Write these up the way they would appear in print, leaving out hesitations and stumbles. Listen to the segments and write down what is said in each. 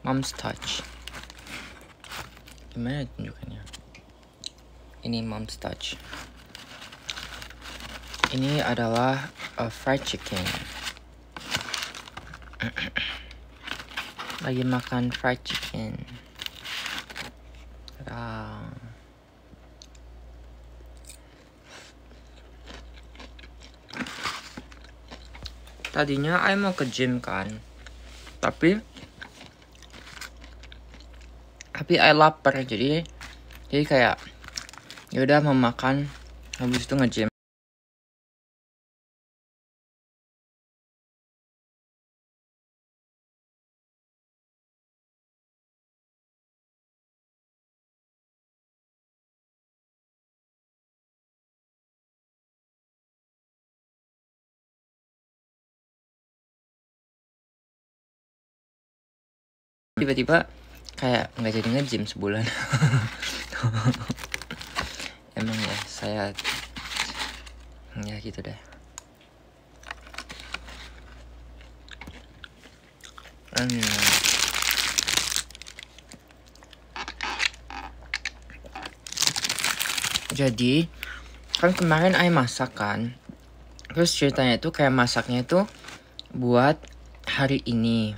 Mom's Touch. Gimana tunjukannya? Ini Mom's Touch. Ini adalah fried chicken. Lagi makan fried chicken. Tadinya I mau ke gym kan, tapi I lapar, jadi kayak yaudah mau makan habis itu nge-gym. Tiba-tiba kayak nggak jadi nge-gym sebulan. Emang ya saya ya gitu deh. Jadi kan kemarin I masak kan, terus ceritanya itu kayak masaknya itu buat hari ini,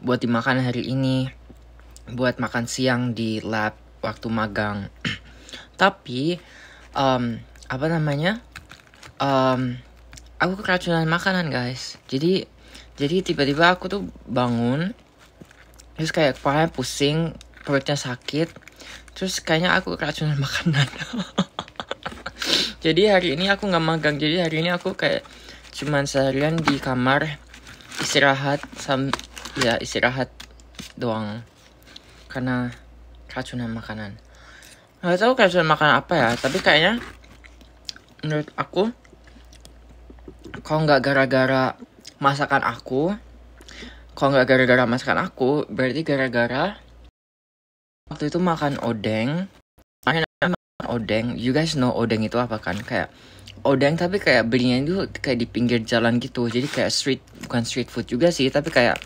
buat dimakan hari ini, buat makan siang di lab waktu magang. Tapi apa namanya, aku keracunan makanan guys. Jadi tiba-tiba aku tuh bangun, terus kayak kepalanya pusing, perutnya sakit, terus kayaknya aku keracunan makanan. Jadi hari ini aku nggak magang, jadi hari ini aku kayak cuman seharian di kamar istirahat istirahat doang karena keracunan makanan. Nggak tahu keracunan makanan apa ya, tapi kayaknya menurut aku kalau nggak gara-gara masakan aku, berarti gara-gara waktu itu makan odeng. Odeng, you guys know odeng itu apa kan? Kayak odeng tapi kayak belinya itu kayak di pinggir jalan gitu. Jadi kayak bukan street food juga sih, tapi kayak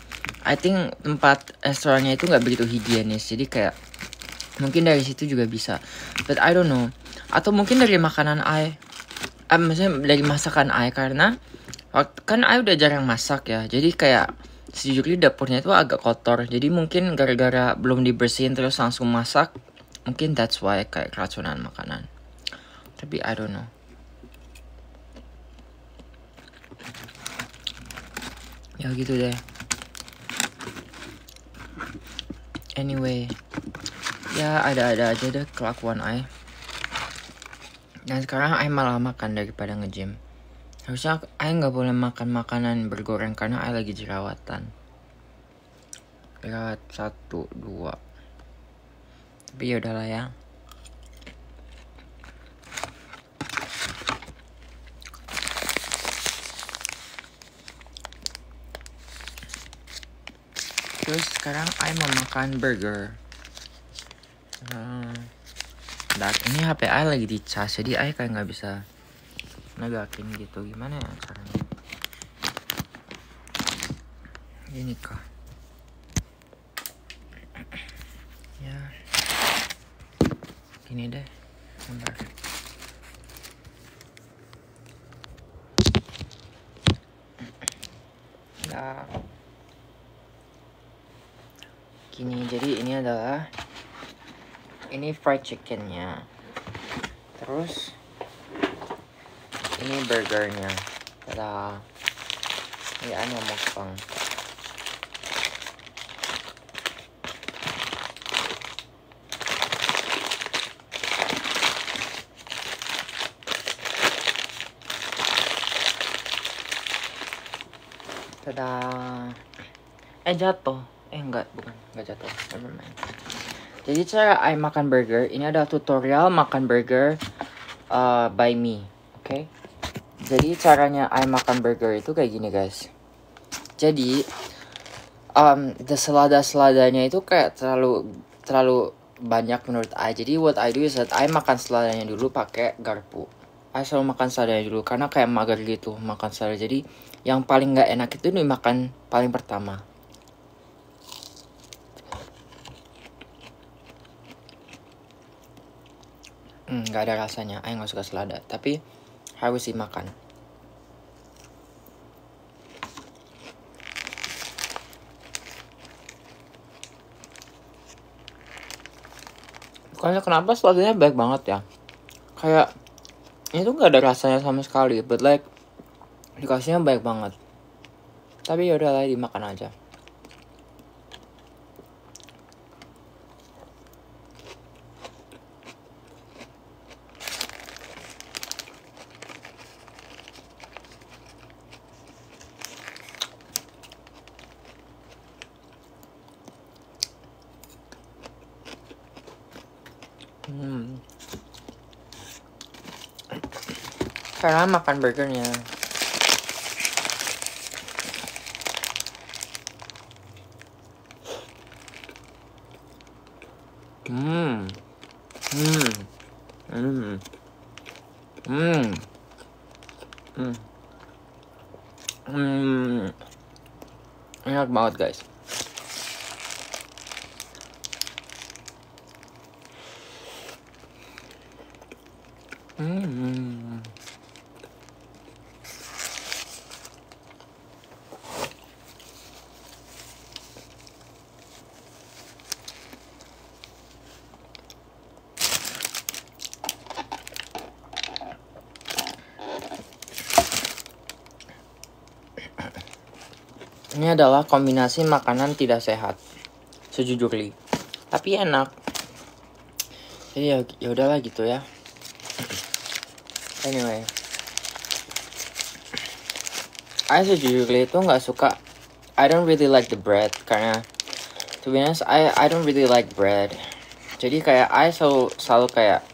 I think tempat restorannya itu nggak begitu higienis. Jadi kayak mungkin dari situ juga bisa, but I don't know. Atau mungkin dari makanan maksudnya dari masakan karena kan udah jarang masak ya. Jadi kayak sejujurnya dapurnya itu agak kotor. Jadi mungkin gara-gara belum dibersihin terus langsung masak. Mungkin that's why kayak keracunan makanan. Tapi I don't know. Ya gitu deh. Anyway, ya ada aja deh kelakuan Dan sekarang malah makan daripada nge-gym. Harusnya nggak boleh makan makanan bergoreng karena lagi jerawatan. Jerawat 1, 2. Tapi ya udahlah ya. Terus sekarang mau makan burger. Ini HP lagi dicas, jadi kayak nggak bisa negakin gitu. Gimana ya caranya? Ini kah? Ya. Gini deh. Bentar. Ya. Gini, jadi ini adalah fried chickennya. Terus ini burgernya. Tada. Ini mau mukbang. Tada. Jatuh. Enggak jatuh. Nevermind. Jadi cara makan burger, ini ada tutorial makan burger by me, oke? Jadi caranya makan burger itu kayak gini guys. Jadi selada-seladanya itu kayak terlalu banyak menurut Jadi what I do is that makan seladanya dulu pakai garpu. Selalu makan seladanya dulu karena kayak mager gitu makan selada. Jadi yang paling nggak enak itu dimakan paling pertama. nggak ada rasanya. Ayah nggak suka selada, tapi harus dimakan. Pokoknya kenapa seladanya baik banget ya, kayak itu nggak ada rasanya sama sekali, but like dikasihnya baik banget. Tapi yaudah lah, dimakan aja. Sekarang makan burgernya. Enak banget guys. Ini adalah kombinasi makanan tidak sehat, sejujurnya, tapi enak. Jadi ya udahlah gitu ya. Anyway, I sejujurnya itu nggak suka. I don't really like the bread karena, to be honest, I don't really like bread. Jadi kayak I selalu kayak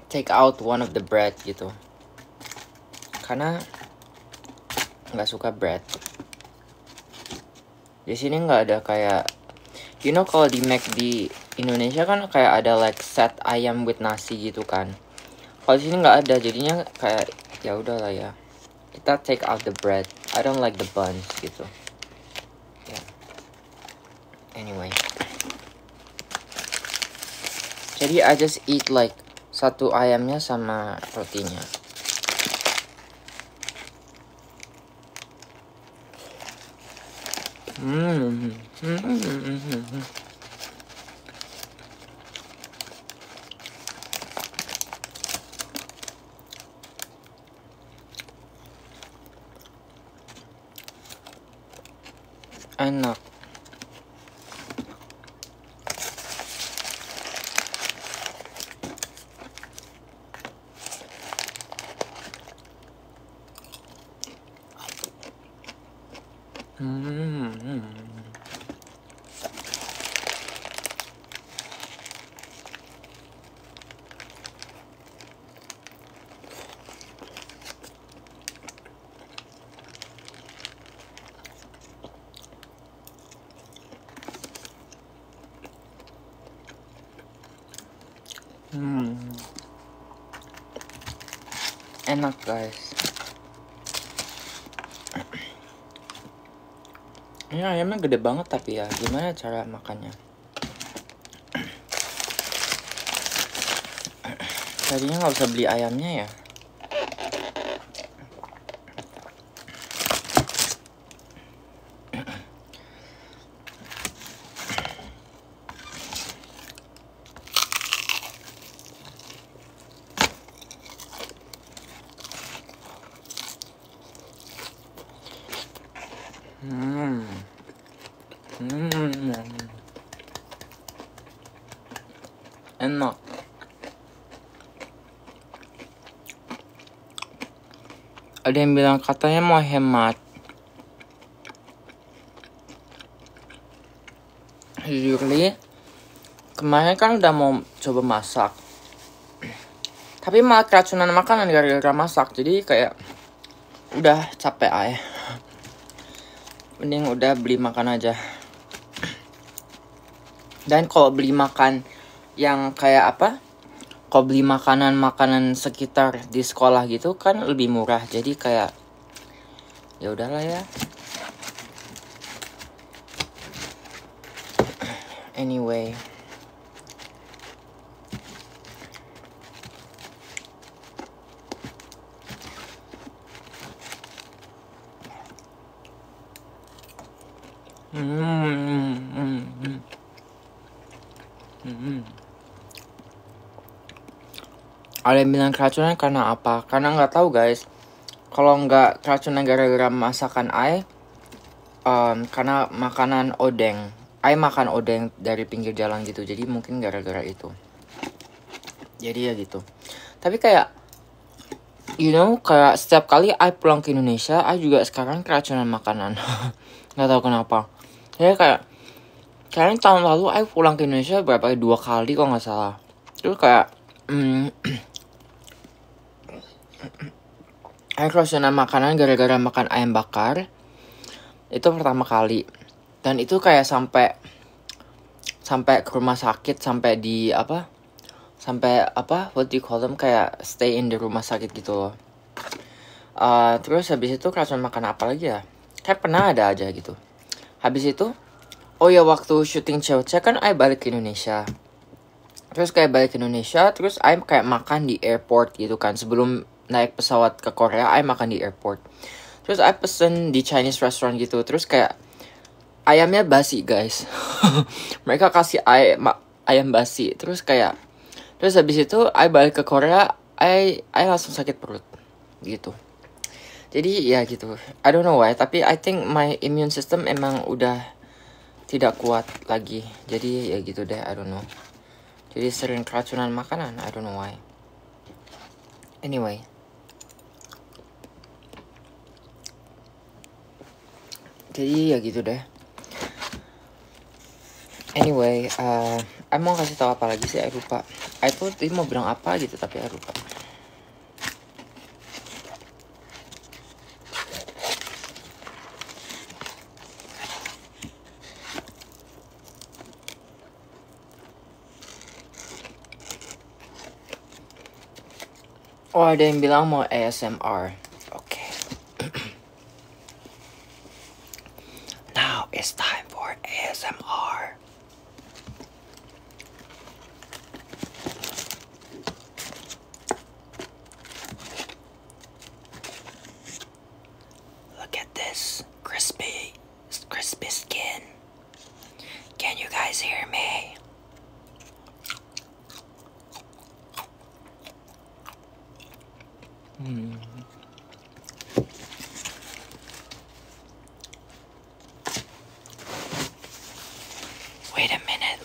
take out one of the bread gitu, karena nggak suka bread. Di sini nggak ada kayak, you know, kalau di McD Indonesia kan kayak ada like set ayam with nasi gitu kan. Kalau di sini nggak ada, jadinya kayak ya udahlah ya, kita take out the bread. I don't like the buns gitu. Yeah. Anyway, jadi I just eat like satu ayamnya sama rotinya. Enak. Enak guys. Ini ayamnya gede banget tapi ya, gimana cara makannya? Tadinya nggak usah beli ayamnya ya. Enak. Ada yang bilang katanya mau hemat. Jujurly, kemarin kan udah mau coba masak, tapi malah keracunan makanan gara-gara masak. Jadi kayak udah capek aja. Mending udah beli makan aja. Dan kalau beli makan yang kayak apa, kalau beli makanan sekitar di sekolah gitu kan lebih murah. Jadi kayak ya udahlah ya. Anyway, Ada yang bilang keracunan karena apa? Karena nggak tahu guys. Kalau nggak keracunan gara-gara masakan Ai, karena makanan odeng. Ai makan odeng dari pinggir jalan gitu. Jadi mungkin gara-gara itu. Jadi ya gitu. Tapi kayak, kayak setiap kali Ai pulang ke Indonesia, Ai juga sekarang keracunan makanan. Nggak tahu kenapa. Jadi kayak, kayaknya tahun lalu Ai pulang ke Indonesia berapa 2 kali kok nggak salah. Terus kayak, Ai keracunan makanan gara-gara makan ayam bakar. Itu pertama kali. Dan itu kayak sampai ke rumah sakit, sampai what do you call them, kayak stay in the rumah sakit gitu loh. Terus habis itu keracunan makan apa lagi ya? Kayak pernah ada aja gitu. Habis itu, oh ya waktu syuting Cewek kan Ai balik ke Indonesia. Terus kayak balik ke Indonesia, terus Ai kayak makan di airport gitu kan. Sebelum naik pesawat ke Korea, Ai makan di airport. Terus Ai pesen di Chinese restaurant gitu. Terus kayak ayamnya basi guys. Mereka kasih ayam basi. Terus habis itu Ai balik ke Korea, Ai langsung sakit perut gitu. Jadi ya gitu. I don't know why, tapi I think my immune system emang udah tidak kuat lagi. Jadi ya gitu deh, I don't know. Jadi sering keracunan makanan, I don't know why. Anyway. Jadi ya gitu deh. Anyway, I mau kasih tahu apa lagi sih, I lupa. I tuh tadi mau bilang apa gitu, tapi I lupa. Oh, ada yang bilang mau ASMR. Oke. Now it's time for ASMR. Look at this crispy skin. Can you guys hear me? Wait a minute.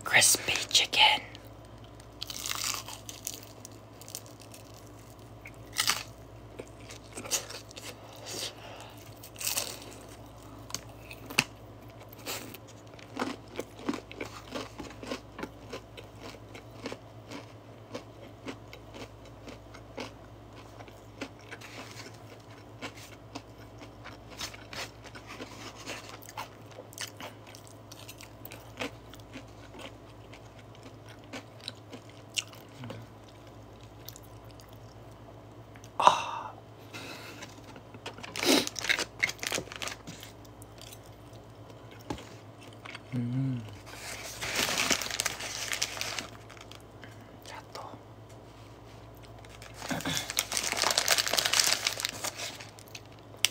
Crispy chicken. Jatuh.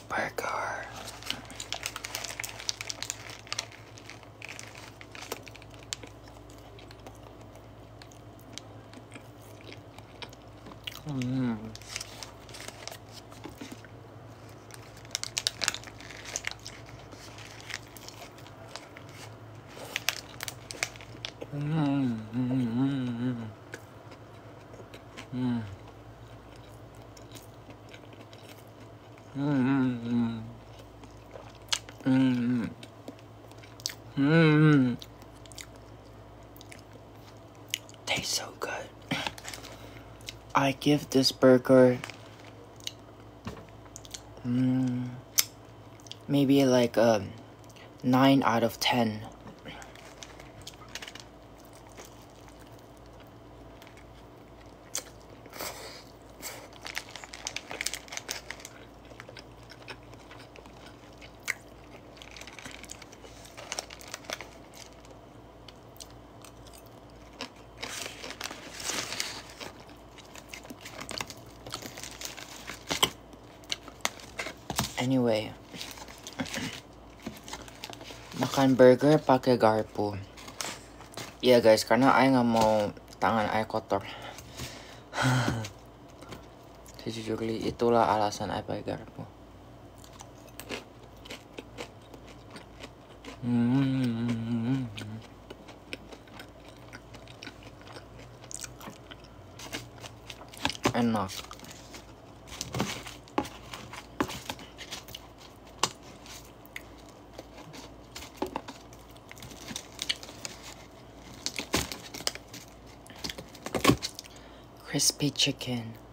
Burger. Mm. Mm. Mm. Tastes so good. I give this burger maybe like a 9 out of 10. Anyway, makan burger pakai garpu. Iya guys, karena Ay nggak mau tangan Ay kotor. Sejujurnya itulah alasan Ay pakai garpu. Enak. Crispy chicken.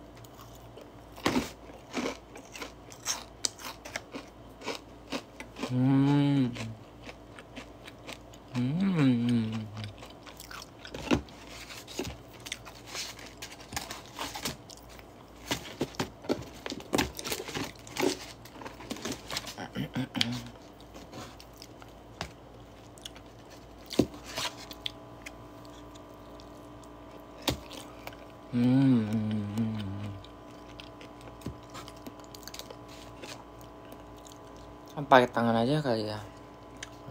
Pakai tangan aja kali ya.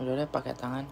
Udah deh pakai tangan.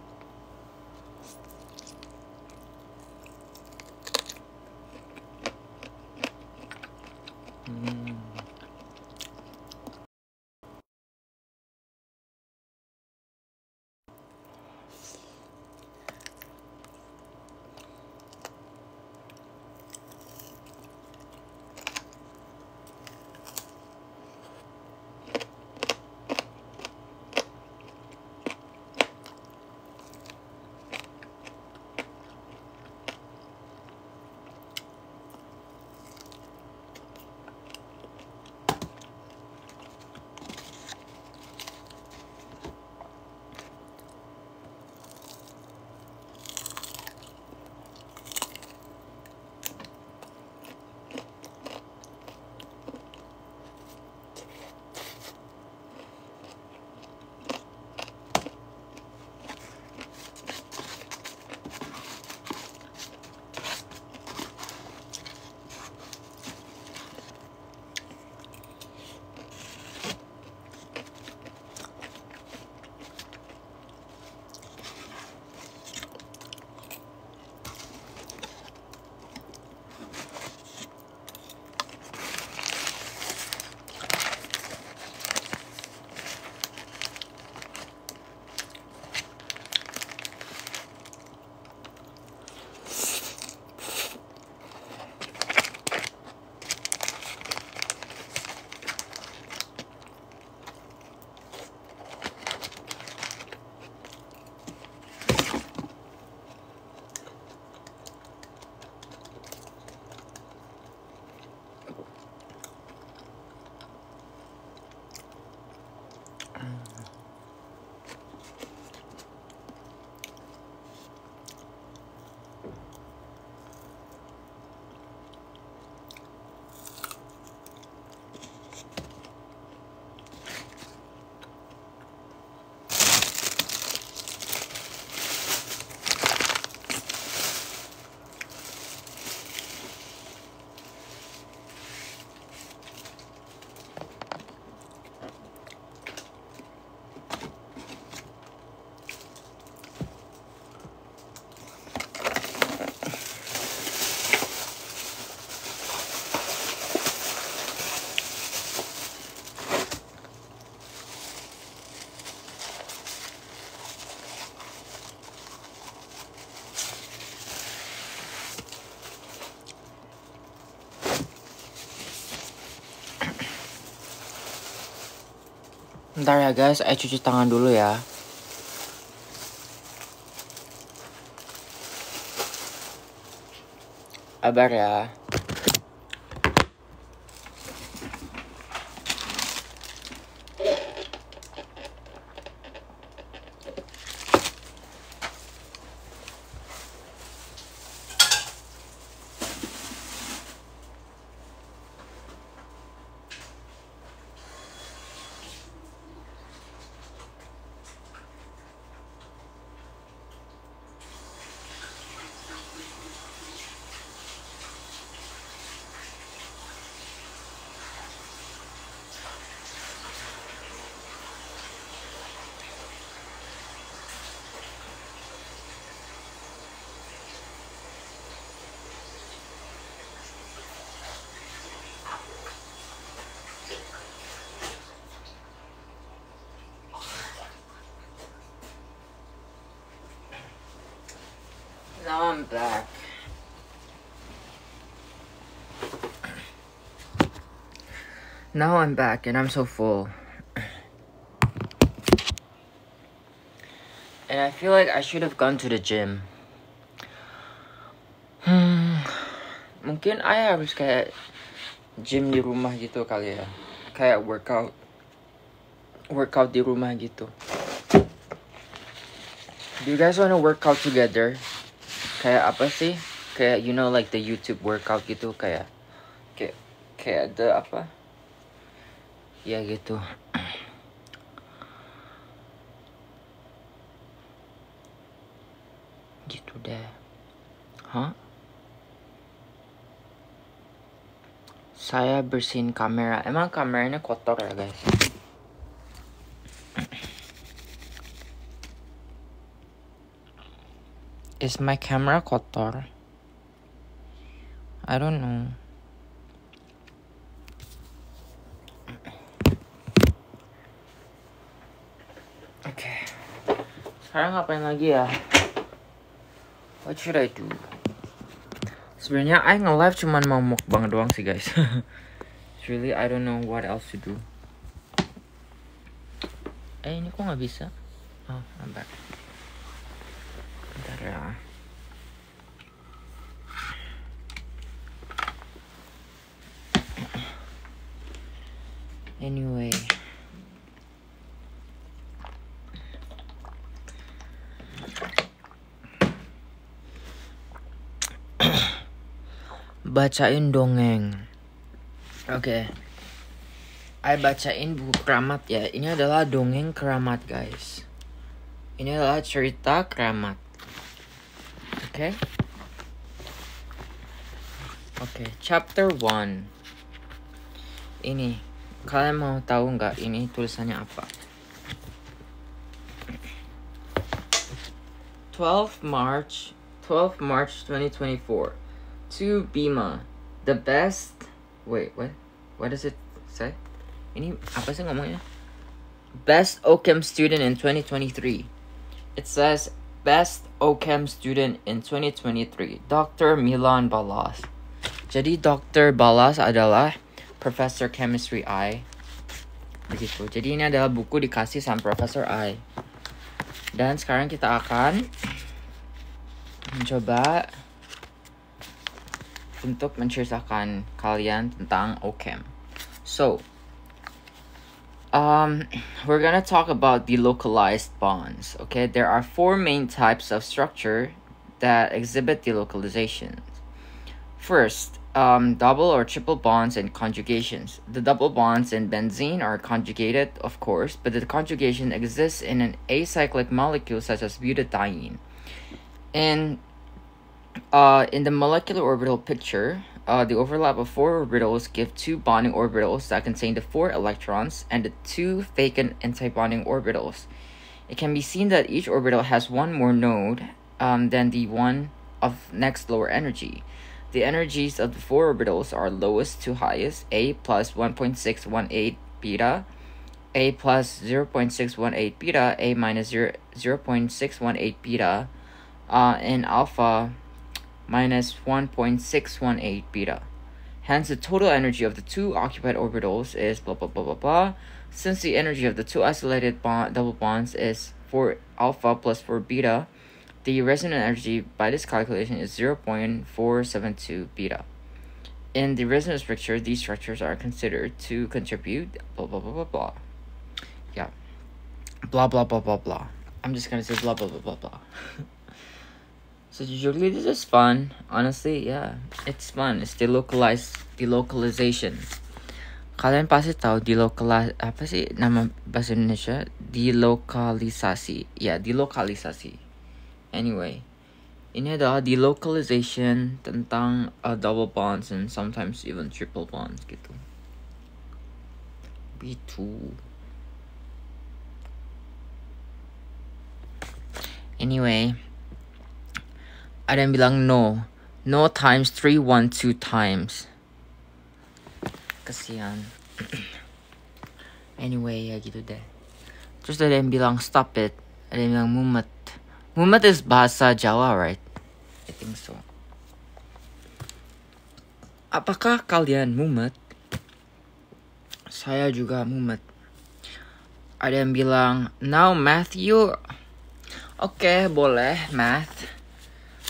Bentar ya guys, saya cuci tangan dulu ya. Sabar ya. Now I'm back. Now I'm back and I'm so full. And I feel like I should have gone to the gym. Mungkin I harus kayak gym di rumah gitu kali ya. Kayak workout di rumah gitu. Do you guys wanna work out together? Kayak apa sih? Kayak you know like the YouTube workout gitu, kayak ada apa? Ya gitu. Gitu deh. Hah? Saya bersihin kamera. Emang kameranya kotor ya guys? Is my camera kotor? I don't know. Oke. Sekarang ngapain lagi ya? What should I do? Sebenarnya I nge-live cuman mau mukbang doang sih guys. Really I don't know what else to do. Ini kok nggak bisa? Oh, I'm back. Bentar ya. Anyway. Bacain dongeng. Oke. I bacain buku keramat ya. Ini adalah dongeng keramat guys. Ini adalah cerita keramat. Oke. Oke, chapter 1. Ini, kalian mau tahu nggak ini tulisannya apa? 12 March 2024. To Bima, the best. Wait, what does it say? Ini apa sih ngomongnya? Best OChem student in 2023. It says best OChem student in 2023, Dr. Milan Balas. Jadi Dr. Balas adalah Professor Chemistry I. Begitu. Jadi ini adalah buku dikasih sama Professor I. Dan sekarang kita akan mencoba untuk menceritakan kalian tentang OChem. So, we're gonna talk about delocalized bonds. Okay, there are 4 main types of structure that exhibit delocalization. First, double or triple bonds and conjugations. The double bonds in benzene are conjugated, of course, but the conjugation exists in an acyclic molecule such as butadiene. In the molecular orbital picture, the overlap of 4 orbitals give 2 bonding orbitals that contain the 4 electrons and the 2 vacant antibonding orbitals. It can be seen that each orbital has 1 more node than the one of next lower energy. The energies of the 4 orbitals are lowest to highest, A plus 1.618 beta, A plus 0.618 beta, A minus 0.618 beta, and alpha minus 1.618 beta. Hence, the total energy of the two occupied orbitals is blah blah blah blah blah. Since the energy of the two isolated double bonds is 4 alpha plus 4 beta, the resonant energy by this calculation is 0.472 beta. In the resonance picture, these structures are considered to contribute blah blah blah blah blah. Yeah. Blah blah blah blah blah. I'm just gonna say blah blah blah blah blah. So usually this is fun. Honestly, yeah. It's fun. It's delocalization. Kalian pasti tahu apa sih nama bahasa Indonesia? Delokalisasi. Ya, delokalisasi. Anyway, ini adalah delocalization tentang double bonds and sometimes even triple bonds gitu. B2. Anyway, ada yang bilang no times 3 1 2 times. Kesian. Anyway, ya gitu deh. Terus ada yang bilang stop it. Ada yang bilang mumet. Mumet is bahasa Jawa, right? I think so. Apakah kalian mumet? Saya juga mumet. Ada yang bilang now Matthew. Oke, boleh math.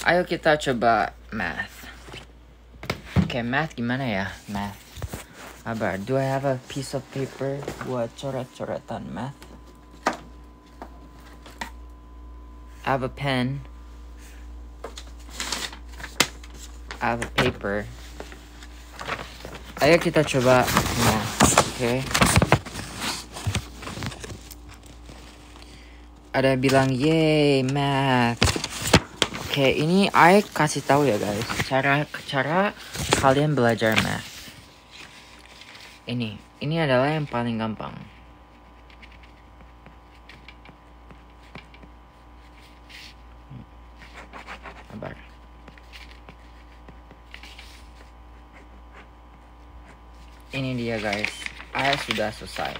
Ayo kita coba math. Oke, math gimana ya? Math. Sabar, do I have a piece of paper buat coret-coretan math? I have a pen. I have a paper. Ayo kita coba math, oke? Ada yang bilang yay math. Oke, ini I kasih tahu ya guys, cara kalian belajar math. Ini adalah yang paling gampang. Sabar. Ini dia guys, I sudah selesai.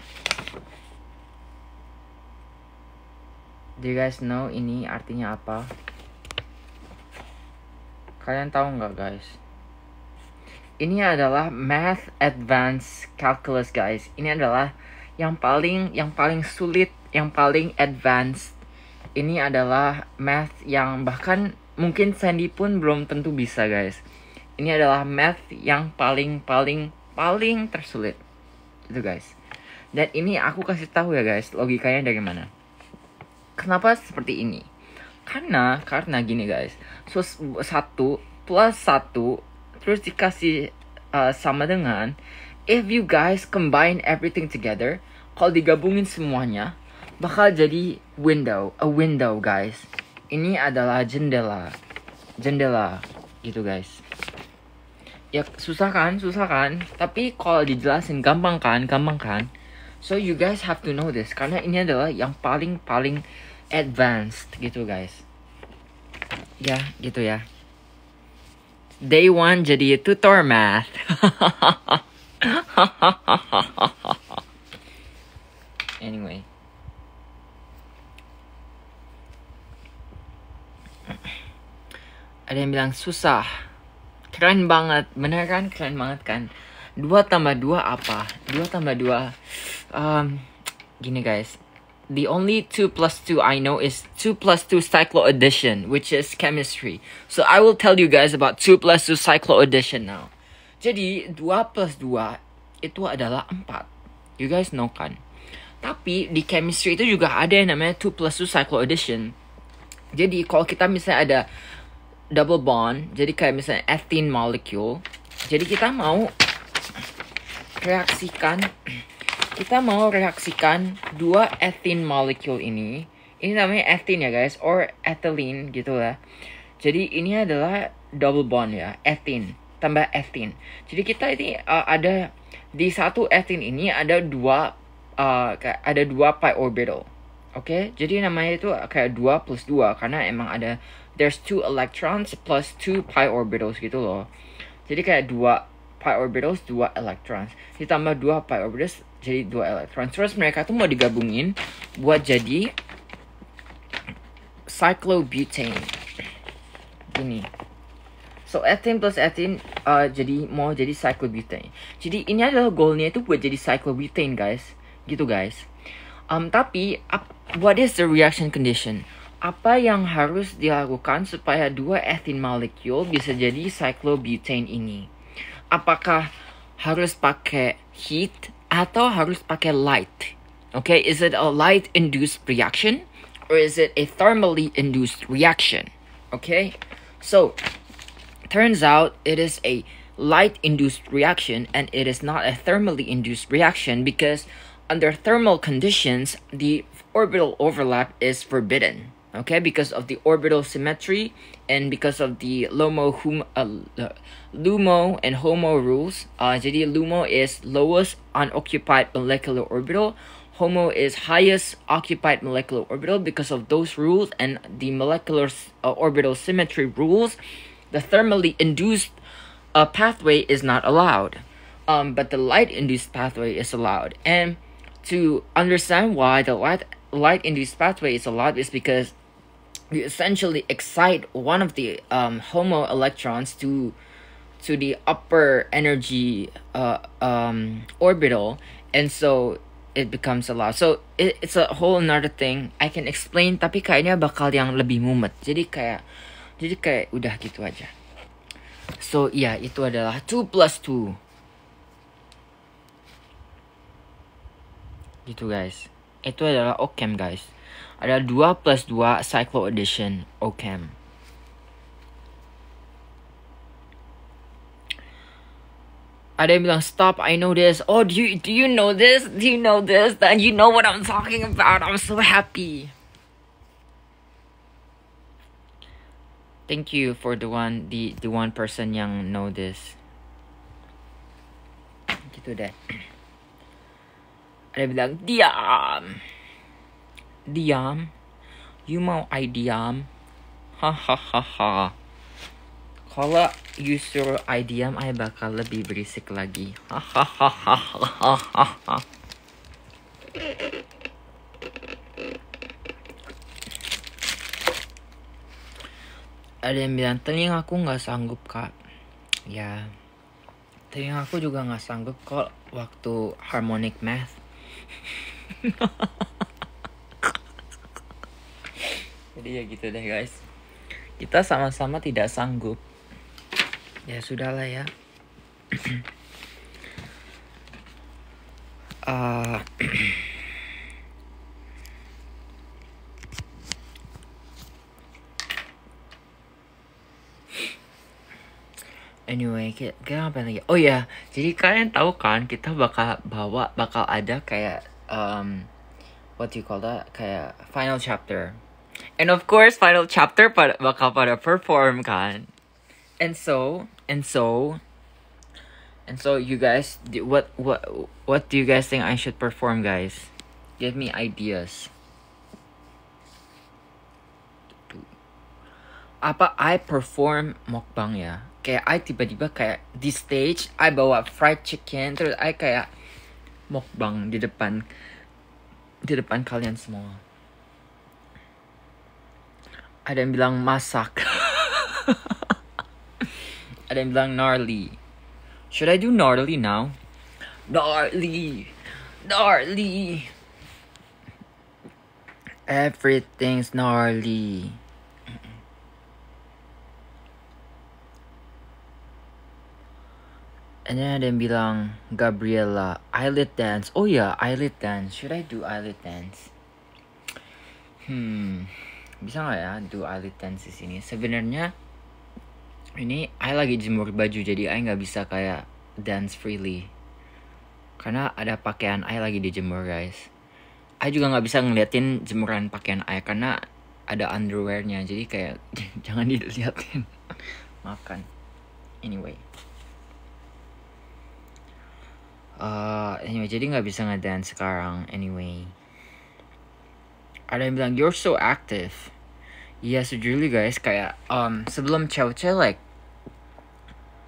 Do you guys know ini artinya apa? Kalian tahu nggak guys? Ini adalah Math Advanced Calculus guys. Ini adalah yang paling sulit, yang paling advanced. Ini adalah math yang bahkan mungkin Sandy pun belum tentu bisa guys. Ini adalah math yang paling tersulit. Itu guys. Dan ini aku kasih tahu ya guys, logikanya dari mana. Kenapa seperti ini? Karena gini guys. So 1 plus 1 terus dikasih sama dengan if you guys combine everything together, kalau digabungin semuanya bakal jadi a window guys. Ini adalah jendela gitu guys. Ya susah kan? Tapi kalau dijelasin gampang kan? So you guys have to know this karena ini adalah yang paling advanced gitu guys. Ya gitu ya. Day 1 jadi tutor math. Anyway. Ada yang bilang susah. Keren banget. Bener kan? Keren banget kan? 2 tambah 2 apa? 2 tambah 2. Gini guys. The only 2 plus 2 I know is 2 plus 2 cycloaddition, which is chemistry. So I will tell you guys about 2 plus 2 cycloaddition now. Jadi 2 plus 2 itu adalah 4. You guys know kan? Tapi di chemistry itu juga ada yang namanya 2 plus 2 cycloaddition. Jadi kalau kita misalnya ada double bond, jadi kayak misalnya ethene molecule. Jadi kita mau reaksikan 2 ethene molecule ini. Ini namanya ethene ya guys, or ethylene gitu lah. Jadi ini adalah double bond ya, ethene tambah ethene. Jadi kita ini ada di satu ethene ini ada 2 pi orbital. Oke, jadi namanya itu kayak 2 plus 2 karena emang ada there's 2 electrons plus 2 pi orbitals gitu loh. Jadi kayak 2 pi orbitals 2 electrons ditambah 2 pi orbitals jadi 2 electrons. Terus mereka tuh mau digabungin buat jadi cyclobutane. Gini. So ethene plus ethene jadi mau jadi cyclobutane. Jadi ini adalah goalnya itu buat jadi cyclobutane guys, gitu guys. Tapi what is the reaction condition? Apa yang harus dilakukan supaya dua ethene molecule bisa jadi cyclobutane ini? Apakah harus pakai heat atau harus pakai light? Okay, is it a light induced reaction or is it a thermally induced reaction? Okay, so turns out it is a light induced reaction and it is not a thermally induced reaction because under thermal conditions the orbital overlap is forbidden. Okay, because of the orbital symmetry and because of the LUMO and HOMO rules. Jadi LUMO is lowest unoccupied molecular orbital. HOMO is highest occupied molecular orbital. Because of those rules and the molecular orbital symmetry rules, the thermally induced pathway is not allowed, but the light induced pathway is allowed. And to understand why the light induced pathway is allowed is because you essentially excite one of the HOMO electrons to the upper energy orbital, and so it becomes allowed. So it's a whole another thing I can explain, tapi kayaknya bakal yang lebih mumet. Jadi kayak udah gitu aja. So iya, itu adalah 2 plus 2. Gitu guys. Itu adalah OChem guys. Ada 2 plus 2 cycloaddition OChem. Ada yang bilang, stop, I know this. Oh, do you know this? Do you know this? Then you know what I'm talking about. I'm so happy. Thank you for the one person yang know this. Gitu deh. Ada yang bilang, diam. You mau I diam? Hahaha. Kalau you suruh I diam, I bakal lebih berisik lagi. Hahaha. Ada yang bilang, telingaku nggak sanggup kak. Ya, telingaku juga nggak sanggup kok waktu harmonic math. Jadi ya gitu deh guys. Kita sama-sama tidak sanggup. Ya sudahlah ya. Anyway, kita ngapain lagi? Oh ya, jadi kalian tahu kan kita bakal ada kayak what do you call that? Kayak final chapter. And of course, final chapter bakal pada perform kan. And so you guys, what do you guys think I should perform, guys? Give me ideas. Apa I perform mukbang ya? Kayak I tiba-tiba kayak di stage I bawa fried chicken, terus I kayak mukbang di depan kalian semua. Ada yang bilang masak. Ada yang bilang gnarly. Should I do gnarly now? Gnarly. Everything's gnarly. And then ada yang bilang, Gabriela, eyelid dance. Oh yeah, eyelid dance. Should I do eyelid dance? Bisa nggak ya do eyelid dance di sini? Sebenarnya ini I lagi jemur baju, jadi I nggak bisa kayak dance freely. Karena ada pakaian I lagi dijemur guys. I juga nggak bisa ngeliatin jemuran pakaian I karena ada underwearnya. Jadi kayak jangan diliatin. Makan. Anyway, jadi nggak bisa ngedance sekarang. Anyway, ada yang bilang you're so active. Yes, really guys, kayak sebelum cewek-cewek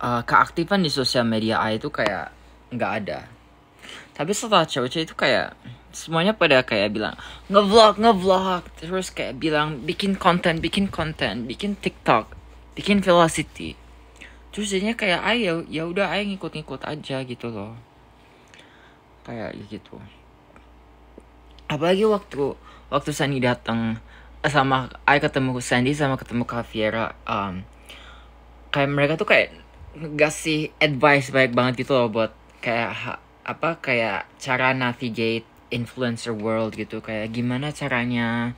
keaktifan di sosial media I itu kayak nggak ada. Tapi setelah cewek-cewek itu kayak semuanya pada kayak bilang ngevlog, terus kayak bilang bikin konten, bikin TikTok, bikin Velocity. Terus jadinya kayak ayo ya udah ayo ngikut-ngikut aja gitu loh, kayak gitu. Apalagi waktu Sandy datang sama ketemu Sandy sama ketemu Kak Viera, kayak mereka tuh kayak ngasih advice baik banget gitu loh buat kayak kayak cara navigate influencer world gitu, kayak gimana caranya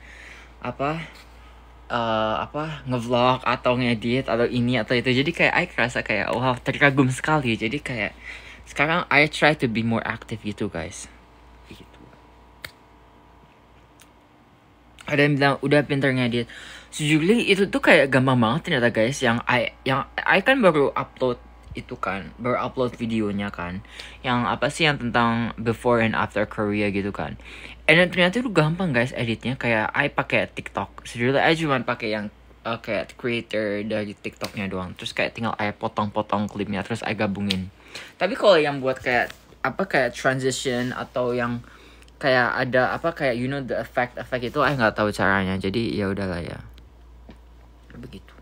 ngevlog atau ngedit atau ini atau itu. Jadi kayak I kerasa kayak wow, terkagum sekali. Jadi kayak sekarang I try to be more active gitu guys. Gitu. Ada yang bilang udah pinter ngedit. Sejujurnya itu tuh kayak gampang banget ternyata guys. Yang I kan baru upload itu kan, baru upload videonya kan, yang apa sih yang tentang before and after Korea gitu kan. And then ternyata itu gampang guys editnya, kayak I pakai TikTok. Sejujurnya I cuma pakai yang kayak creator dari TikToknya doang. Terus kayak tinggal I potong-potong klipnya terus I gabungin. Tapi kalau yang buat kayak kayak transition atau yang kayak ada kayak you know the effect itu I nggak tahu caranya. Jadi ya udahlah ya. Begitu.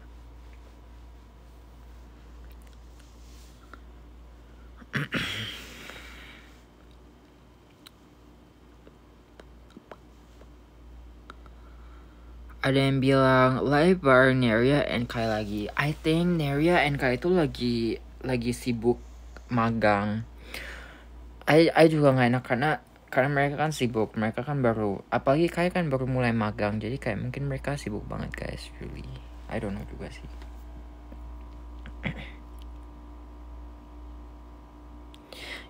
Ada yang bilang live bareng Neria and Kai lagi. I think Neria and Kai itu lagi sibuk magang. I juga nggak enak karena mereka kan sibuk. Mereka kan baru, apalagi Kai kan baru mulai magang. Jadi kayak mungkin mereka sibuk banget guys. Really, I don't know juga sih.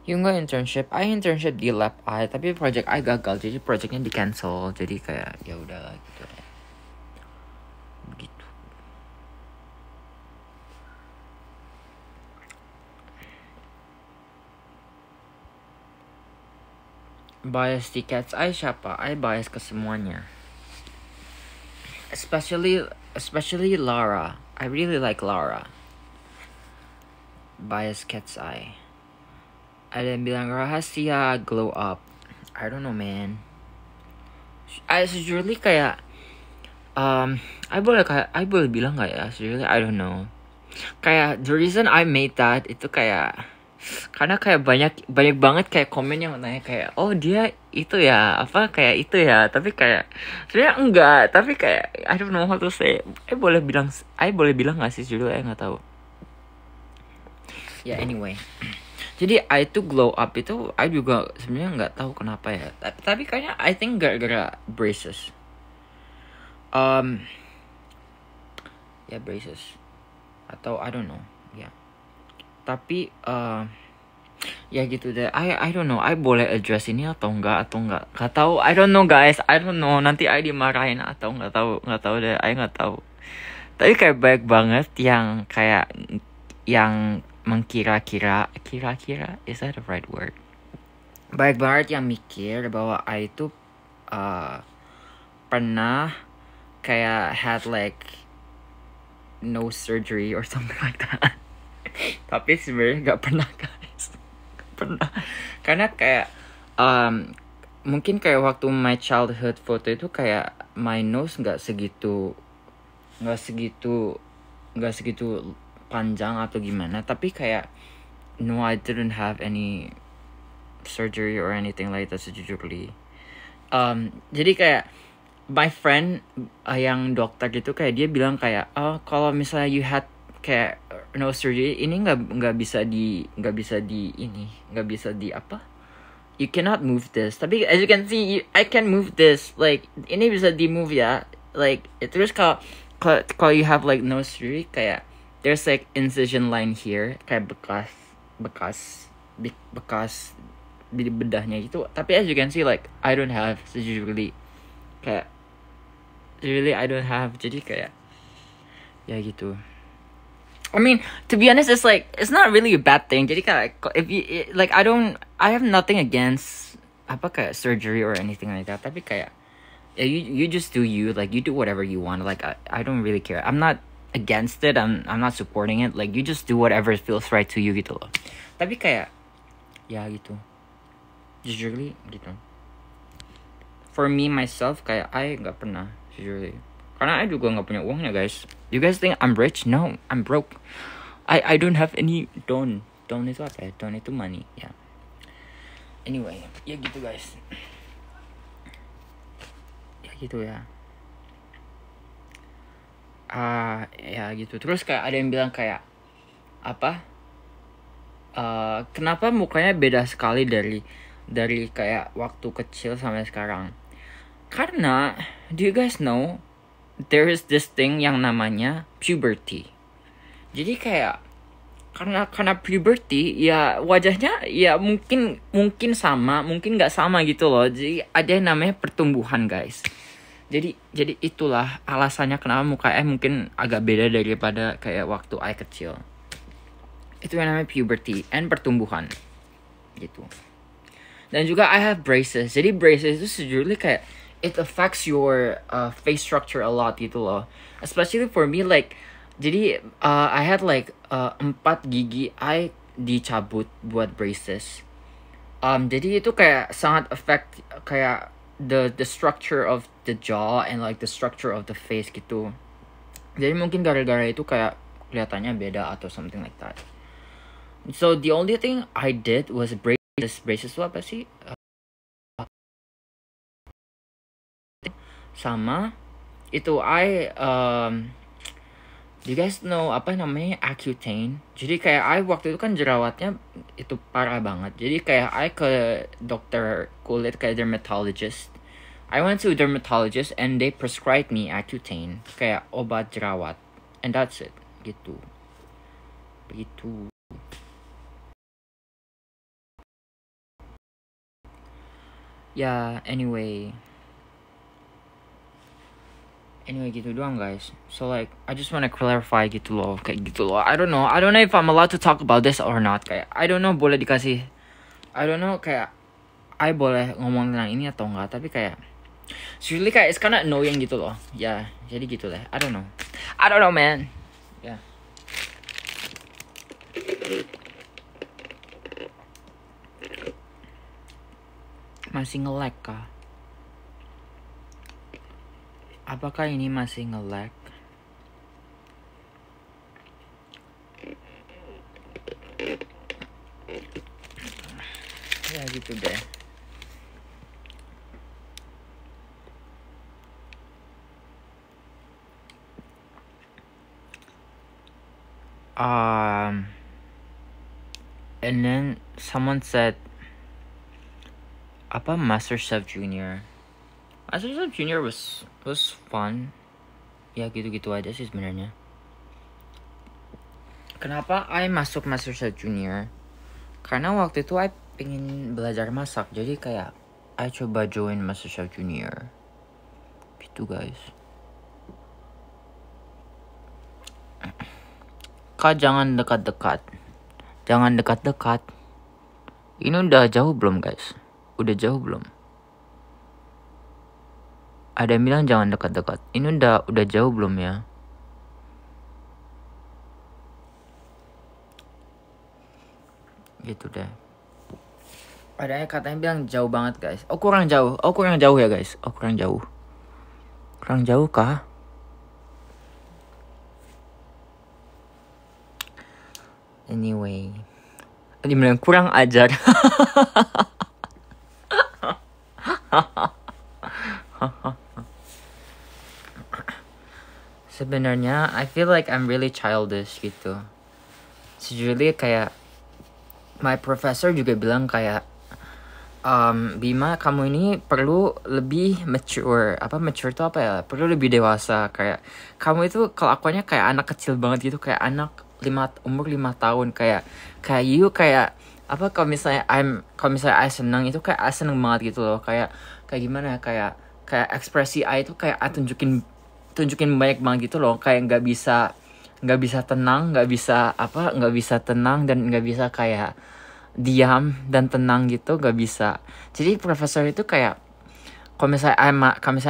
Yung nggak internship, I internship di lab I, tapi project I gagal, jadi projectnya di cancel, jadi kayak ya udahlah gitu. Begitu. Bias tickets I siapa? I bias ke semuanya. Especially Lara. I really like Lara. Bias cats I. Ada yang bilang rahasia glow up. I don't know man. I sejujurnya kayak I boleh bilang nggak ya? Sejujurnya I don't know. Kayak the reason I made that itu kayak karena kayak banyak banget kayak komen yang nanya kayak oh dia itu ya kayak itu ya, tapi kayak sebenarnya enggak, tapi kayak I don't know how to say. I boleh bilang nggak sih sejujurnya nggak tahu. Ya anyway. Jadi I tuh glow up itu I juga sebenarnya nggak tahu kenapa ya. Tapi kayaknya I think gara-gara braces. Ya braces. Atau I don't know. Ya. Tapi ya gitu deh. I don't know. I boleh address ini atau enggak. Gak tahu. I don't know guys. I don't know. Nanti I dimarahin atau nggak tahu deh. I nggak tahu. Tapi kayak baik banget yang kayak yang mengkira-kira is that the right word? Baik banget yang mikir bahwa I itu pernah kayak had like no surgery or something like that. Tapi sebenarnya nggak pernah guys. Pernah. Karena kayak mungkin kayak waktu my childhood photo itu kayak my nose nggak segitu panjang atau gimana, tapi kayak no I didn't have any surgery or anything like that sejujurnya. Jadi kayak my friend yang dokter gitu kayak dia bilang kayak kalau misalnya you had kayak no surgery ini nggak bisa di you cannot move this, tapi as you can see I can move this, like ini bisa di move ya, like terus kalau you have like no surgery kayak there's like incision line here, kayak bekas di bedahnya gitu. Tapi as you can see like I don't have sejujurnya, kayak really I don't have, jadi kayak ya gitu. I mean to be honest it's like it's not really a bad thing. Jadi kayak if you like I have nothing against kayak surgery or anything like that. Tapi kayak you just do you, like you do whatever you want. Like I don't really care. I'm not against it. I'm not supporting it. Like you just do whatever feels right to you gitu loh. Tapi kayak ya gitu. Jujurly gitu. For me myself kayak I nggak pernah jujurly. Karena I juga nggak punya uangnya guys. You guys think I'm rich? No, I'm broke. I don't have any don itu apa ya? Don itu money ya. Anyway, ya gitu guys. Ya gitu ya. Ya gitu. Terus kayak ada yang bilang kayak apa? Kenapa mukanya beda sekali dari kayak waktu kecil sampai sekarang? Karena do you guys know there is this thing yang namanya puberty. Jadi kayak karena puberty ya wajahnya ya mungkin sama, mungkin nggak sama gitu loh. Jadi ada yang namanya pertumbuhan guys. Jadi itulah alasannya kenapa muka mungkin agak beda daripada kayak waktu kecil. Itu yang namanya puberty and pertumbuhan gitu. Dan juga I have braces. Jadi braces itu sejujurnya kayak it affects your face structure a lot gitu loh. Especially for me like jadi I had like 4 gigi I dicabut buat braces. Jadi itu kayak sangat affect kayak the structure of the jaw and like the structure of the face gitu. Jadi mungkin gara-gara itu kayak kelihatannya beda atau something like that. So the only thing I did was braces. Braces itu apa sih? Sama itu do you guys know apa namanya Accutane? Jadi kayak waktu itu kan jerawatnya itu parah banget. Jadi kayak ke dokter kulit kayak dermatologist. I went to a dermatologist and they prescribed me Accutane kayak obat jerawat, and that's it gitu. Begitu. Ya, anyway gitu doang guys. So like I just wanna clarify gitu loh, kayak gitu loh. I don't know if I'm allowed to talk about this or not. Kayak I don't know boleh dikasih, I don't know kayak I boleh ngomong tentang ini atau enggak. Tapi kayak seriously kayak it's kinda annoying gitu loh. Ya, jadi gitu deh. I don't know man. Ya. Masih nge-lag kah? Apakah ini masih nge-lag? Ya gitu deh. And then someone said apa MasterChef Junior. MasterChef Junior was fun. Ya gitu-gitu aja sih sebenarnya. Kenapa I masuk MasterChef Junior? Karena waktu itu I pengen belajar masak. Jadi kayak I coba join MasterChef Junior. Gitu guys. Kak jangan dekat-dekat. Jangan dekat-dekat. Ini udah jauh belum guys? Udah jauh belum? Ada yang bilang jangan dekat-dekat. Ini udah jauh belum ya? Gitu deh. Ada yang katanya bilang jauh banget guys. Oh kurang jauh ya guys. Oh kurang jauh. Kurang jauh kah? Anyway, tadi bilang kurang ajar. Sebenarnya I feel like I'm really childish gitu. Sejujurnya kayak my professor juga bilang kayak Bima kamu ini perlu lebih mature. Mature itu apa ya? Perlu lebih dewasa. Kayak kamu itu kelakuannya kayak anak kecil banget gitu. Kayak anak umur 5 tahun. Kayak you kayak kalau misalnya I senang itu kayak I seneng banget gitu loh. Kayak gimana ya? Kayak ekspresi I itu kayak I tunjukin banyak banget gitu loh. Kayak nggak bisa tenang, nggak bisa tenang dan nggak bisa kayak diam dan tenang gitu, nggak bisa. Jadi profesor itu kayak kalau misalnya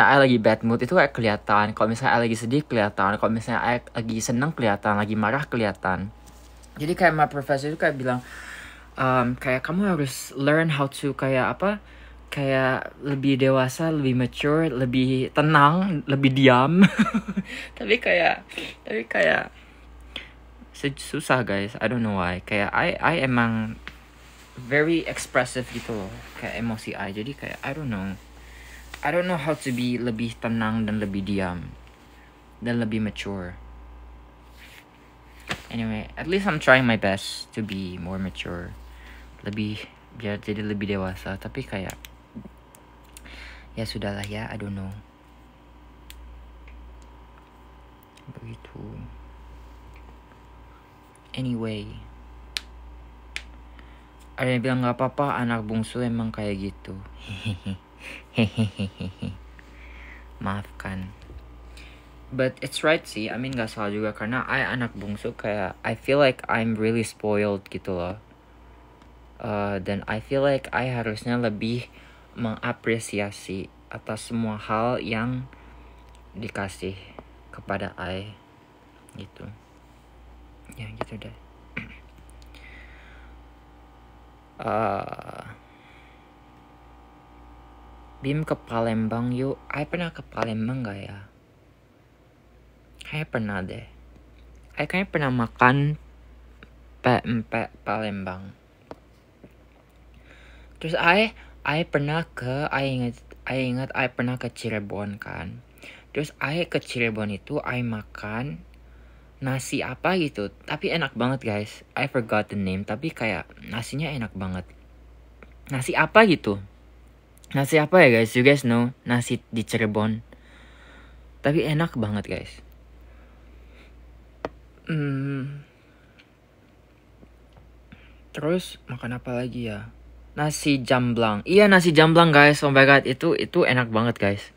I lagi bad mood itu kayak kelihatan, kalau misalnya I lagi sedih kelihatan, kalau misalnya I lagi senang kelihatan, lagi marah kelihatan. Jadi kayak my professor itu kayak bilang kayak kamu harus learn how to kayak lebih dewasa, lebih mature, lebih tenang, lebih diam. tapi kayak susah guys, I don't know why. Kayak I emang very expressive gitu loh, kayak emosi I. Jadi kayak I don't know how to be lebih tenang dan lebih diam dan lebih mature. Anyway, at least I'm trying my best to be more mature, biar jadi lebih dewasa. Tapi kayak ya sudahlah ya, I don't know. Begitu. Anyway, ada yang bilang gak apa-apa, anak bungsu emang kayak gitu. Maafkan. But it's right sih, I mean gak salah juga. Karena I anak bungsu, kayak I feel like I'm really spoiled gitu loh. Dan I feel like I harusnya lebih mengapresiasi atas semua hal yang dikasih kepada I gitu. Ya gitu deh. Bim ke Palembang yuk. I pernah ke Palembang gak ya? Kayaknya pernah deh. I kayaknya pernah makan pempek Palembang. Terus I pernah ke, I ingat I pernah ke Cirebon kan. Terus I ke Cirebon itu I makan nasi apa gitu, tapi enak banget guys. I forgot the name, tapi kayak nasinya enak banget. Nasi apa gitu? Nasi apa ya guys? You guys know nasi di Cirebon? Tapi enak banget guys. Terus makan apa lagi ya? Nasi jamblang. Iya, nasi jamblang guys. Oh my god, itu enak banget guys.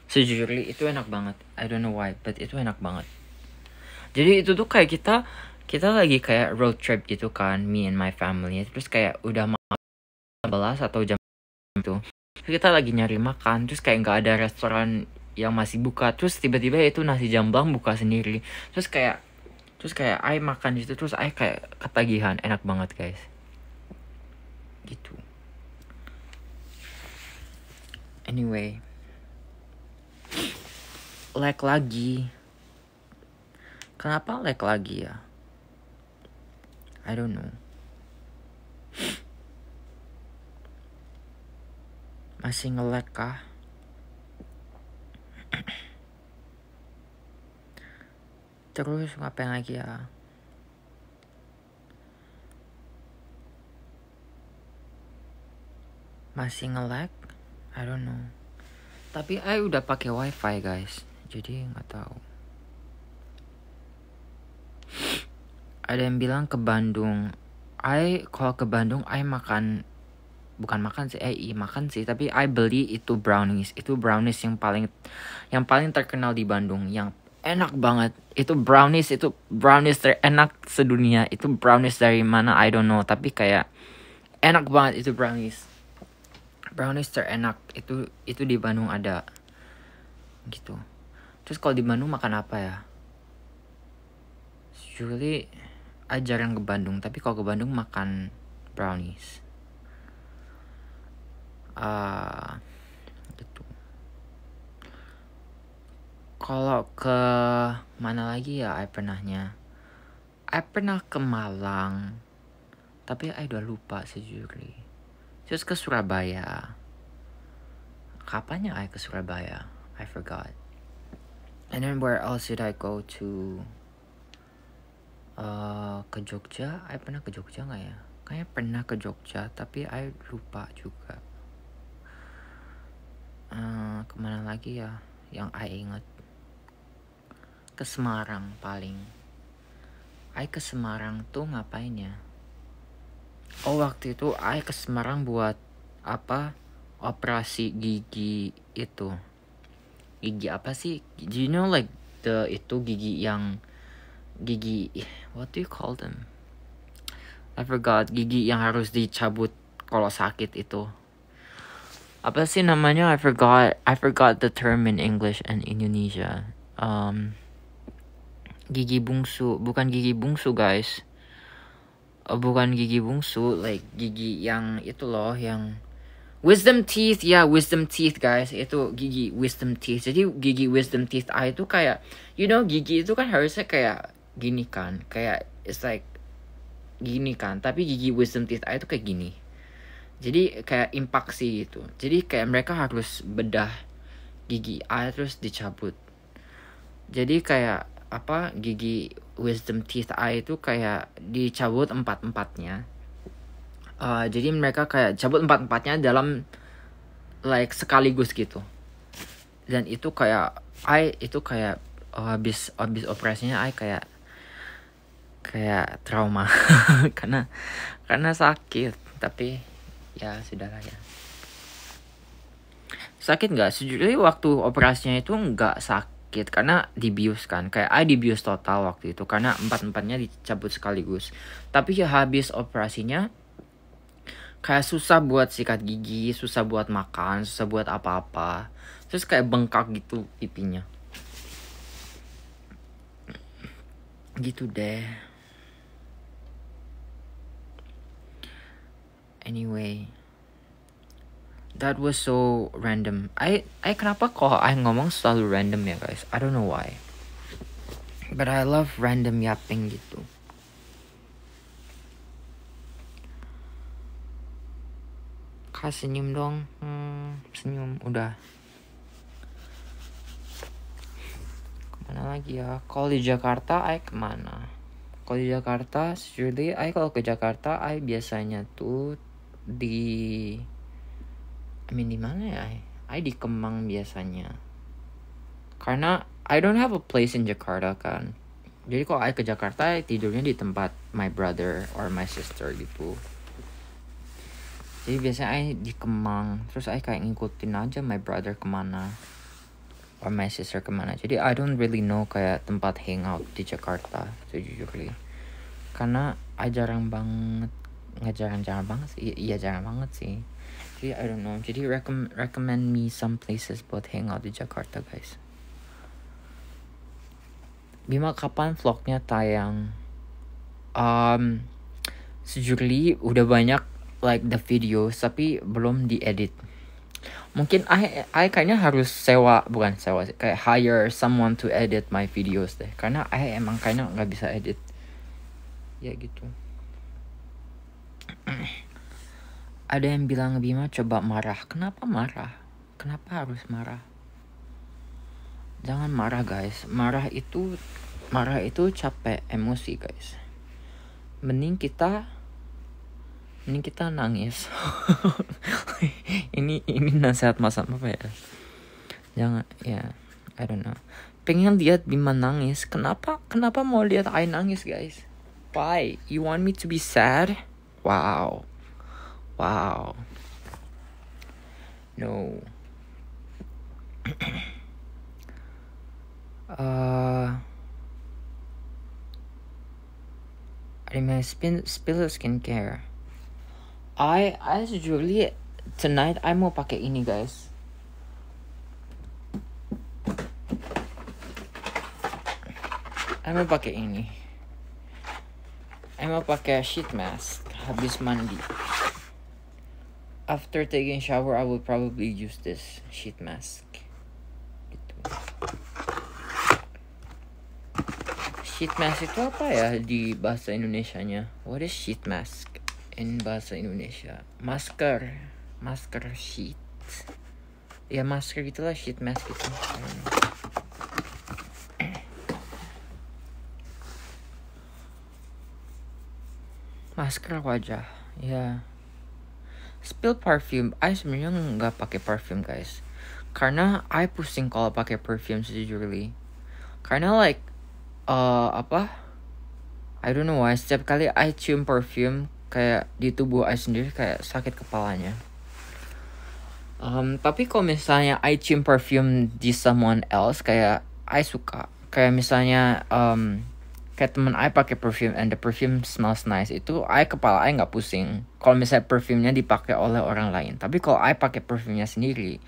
Sejujurnya itu enak banget. I don't know why, but itu enak banget. Jadi itu tuh kayak kita lagi kayak road trip gitu kan, me and my family. Terus kayak udah malam 11 atau jam itu. Terus kita lagi nyari makan, terus kayak nggak ada restoran yang masih buka. Terus tiba-tiba itu nasi jamblang buka sendiri. Terus kayak I makan gitu, terus I kayak ketagihan. Enak banget guys. Gitu. Anyway, lag lagi. Kenapa lag lagi ya? I don't know. Masih nge-lag kah? Terus ngapain lagi ya? Masih nge-lag? I don't know. Tapi I udah pakai wifi guys, jadi nggak tahu. Ada yang bilang ke Bandung. Kalau ke Bandung I makan, bukan makan sih, makan sih, tapi I beli itu brownies. Itu brownies yang paling terkenal di Bandung, yang enak banget. Itu brownies terenak sedunia. Itu brownies dari mana I don't know, tapi kayak enak banget itu brownies. Brownies terenak itu di Bandung ada gitu. Terus kalau di Bandung makan apa ya? Usually I jarang ke Bandung, tapi kalau ke Bandung makan brownies. Gitu. Kalau ke mana lagi ya I pernahnya? I pernah ke Malang, tapi I udah lupa sejujurnya. Terus ke Surabaya. Kapan ya I ke Surabaya? I forgot. And then where else did I go to? Ke Jogja. I pernah ke Jogja gak ya? Kayaknya pernah ke Jogja, tapi I lupa juga. Kemana lagi ya yang I ingat? Ke Semarang paling. I ke Semarang tuh ngapain ya? Oh, waktu itu I ke Semarang buat apa? Operasi gigi itu. Gigi apa sih? Do you know like itu gigi what do you call them? I forgot. Gigi yang harus dicabut kalau sakit itu. Apa sih namanya? I forgot the term in English and Indonesia. Gigi bungsu, bukan gigi bungsu guys. Bukan gigi bungsu, like gigi yang itu loh, yang wisdom teeth. Ya, wisdom teeth guys. Itu gigi wisdom teeth. Jadi gigi wisdom teeth itu kayak, you know, gigi itu kan harusnya kayak gini kan, kayak it's like gini kan, tapi gigi wisdom teeth I itu kayak gini. Jadi kayak impaksi gitu. Jadi kayak mereka harus bedah gigi I terus dicabut. Jadi kayak apa, gigi wisdom teeth I itu kayak dicabut 4-4-nya. Jadi mereka kayak cabut 4-4-nya dalam like sekaligus gitu. Dan itu kayak habis operasinya I kayak trauma karena sakit, tapi ya sudahlah ya. Sakit nggak? Sejujurnya waktu operasinya itu nggak sakit karena dibius kan, kayak I dibius total waktu itu karena 4-4-nya dicabut sekaligus. Tapi ya habis operasinya kayak susah buat sikat gigi, susah buat makan, susah buat apa-apa. Terus kayak bengkak gitu pipinya. Gitu deh. Anyway, that was so random. I kenapa kok I ngomong selalu random ya guys? I don't know why. But I love random yapping gitu. Kak senyum dong. Senyum udah. Kemana lagi ya? Kalau di Jakarta I kemana? Kalau di Jakarta sejujurnya kalau ke Jakarta I biasanya tuh di mana ya? I di Kemang biasanya. Karena I don't have a place in Jakarta kan. Jadi kalau I ke Jakarta I tidurnya di tempat my brother or my sister gitu. Jadi biasanya I di Kemang. Terus I kayak ngikutin aja my brother kemana or my sister kemana. Jadi I don't really know kayak tempat hangout di Jakarta sejujurnya. Karena I jarang banget. Nggak jarang banget sih. Iya jarang banget sih. Jadi I don't know. Jadi recommend me some places buat hangout di Jakarta guys. Bima kapan vlognya tayang? Sejujurnya udah banyak like the videos tapi belum diedit. Mungkin I kayaknya harus bukan sewa sih, kayak hire someone to edit my videos deh. Karena I emang kayaknya nggak bisa edit. Ya gitu. Ada yang bilang Bima coba marah. Kenapa marah? Kenapa harus marah? Jangan marah guys. Marah itu capek emosi guys. Mending kita nangis. ini nasihat masa apa ya? Jangan ya, I don't know. Pengen lihat Bima nangis. Kenapa mau lihat I nangis guys? Why? You want me to be sad? Wow. No. I mean, spill skincare. I usually tonight I mau pakai ini guys. I mau pakai sheet mask habis mandi. After taking shower, I will probably use this sheet mask. Gitu. Sheet mask itu apa ya di bahasa Indonesianya? What is sheet mask in bahasa Indonesia? Masker sheet. Ya masker gitulah, sheet mask gitu. Masker wajah, ya. Spill parfum, I sebenarnya nggak pakai parfum guys, karena I pusing kalau pakai parfum sejujurnya. Karena like I don't know why, setiap kali I cium parfum kayak di tubuh I sendiri kayak sakit kepalanya. Tapi kalau misalnya I cium parfum di someone else kayak I suka. Kayak misalnya kayak temen I pakai perfume and the perfume smells nice, itu kepala I nggak pusing kalau misalnya perfumenya dipakai oleh orang lain. Tapi kalau I pakai perfumenya sendiri,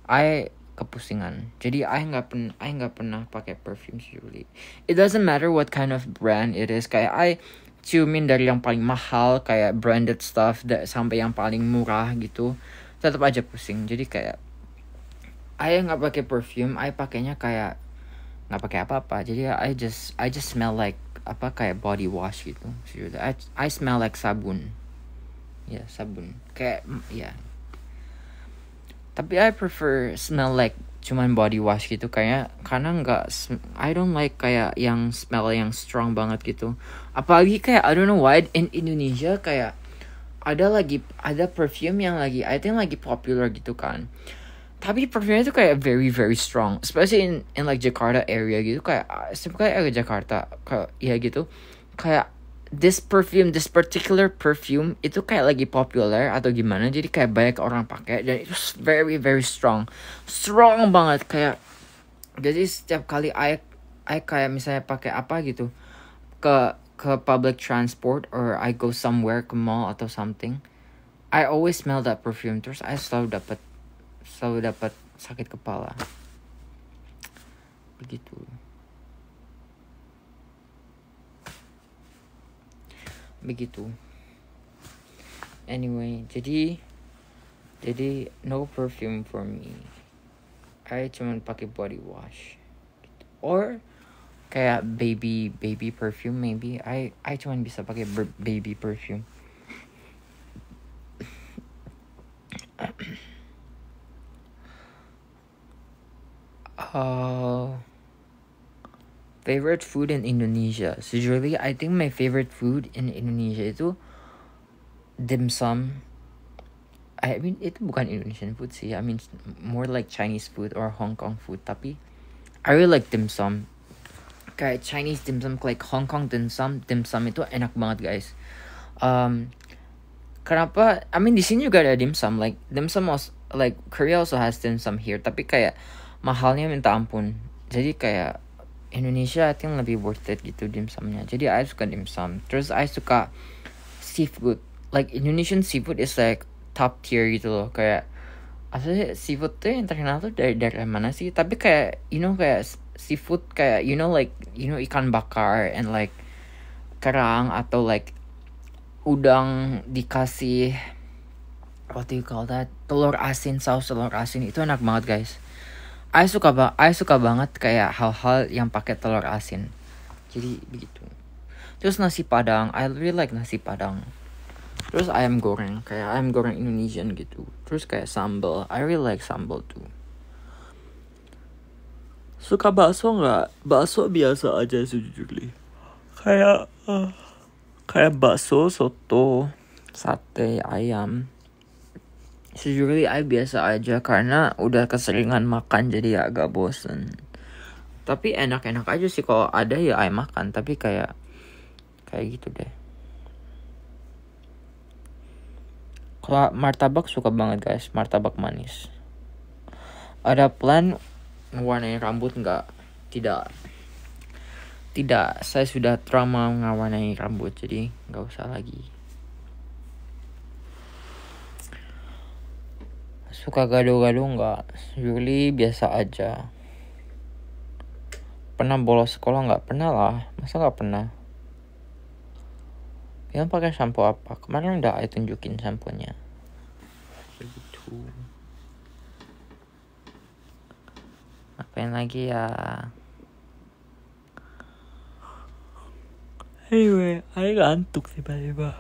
I kepusingan. Jadi I nggak pernah pakai perfume sendiri. It doesn't matter what kind of brand it is. Kayak I ciumin dari yang paling mahal kayak branded stuff sampai yang paling murah gitu, tetap aja pusing. Jadi kayak I nggak pakai perfume, I pakainya kayak nggak pakai apa-apa. Jadi I just smell like apa kayak body wash gitu. I smell like sabun. Ya, sabun. Kayak ya. Tapi I prefer smell like cuman body wash gitu kayak karena I don't like kayak yang smell yang strong banget gitu. Apalagi kayak I don't know why in Indonesia kayak ada perfume yang lagi I think lagi popular gitu kan. Tapi perfume itu kayak very very strong, especially in like Jakarta area gitu kayak area Jakarta kayak ya gitu. Kayak this particular perfume itu kayak lagi popular atau gimana, jadi kayak banyak orang pakai dan itu very very strong banget kayak. Jadi setiap kali I kayak misalnya pakai apa gitu ke public transport or I go somewhere ke mall atau something, I always smell that perfume, terus I selalu dapat sakit kepala begitu. Anyway, jadi no perfume for me. I cuman pakai body wash or kayak baby perfume maybe. I cuman bisa pakai baby perfume. Favorite food in Indonesia. Usually I think my favorite food in Indonesia itu dim sum. I mean itu bukan Indonesian food sih. I mean more like Chinese food or Hong Kong food. Tapi I really like dim sum. Kayak Chinese dim sum, like Hong Kong dim sum itu enak banget guys. Kenapa? I mean di sini juga ada dim sum. Like dim sum like Korea also has dim sum here. Tapi kayak mahalnya minta ampun. Jadi kayak Indonesia I think lebih worth it gitu dim sumnya. Jadi I suka dim sum. Terus I suka seafood. Like Indonesian seafood is like top tier gitu loh. Kayak asli seafood tuh yang terkenal tuh dari mana sih? Tapi kayak kayak seafood kayak like ikan bakar and like kerang atau like udang dikasih what do you call that? Saus telur asin itu enak banget guys. I suka banget kayak hal-hal yang pakai telur asin. Jadi begitu. Terus nasi padang, I really like nasi padang. Terus ayam goreng Indonesian gitu. Terus kayak sambal, I really like sambal too. Suka bakso nggak? Bakso biasa aja sejujurnya. Kayak bakso, soto, sate, ayam. Sejujurnya I biasa aja karena udah keseringan makan jadi agak bosen. Tapi enak-enak aja sih kalau ada ya I makan. Tapi kayak gitu deh. Kalau martabak suka banget guys, martabak manis. Ada plan warnain rambut nggak? Tidak. Saya sudah trauma ngawarnai rambut jadi nggak usah lagi. Suka gaduh-gaduh nggak? Usually biasa aja. Pernah bolos sekolah nggak? Pernah lah. Masa nggak pernah? Yang pakai shampoo apa? Kemarin udah saya tunjukin shampoonya. Begitu. Apain lagi ya? Anyway, saya ngantuk tiba-tiba.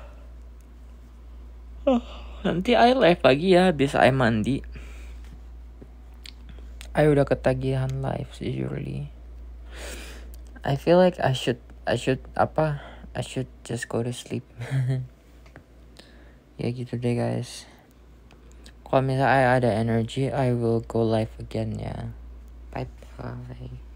Nanti I live lagi ya habis I mandi. I udah ketagihan live usually. I feel like I should just go to sleep. Ya gitu deh guys. Kalau misalnya I ada energy, I will go live again ya. Bye bye.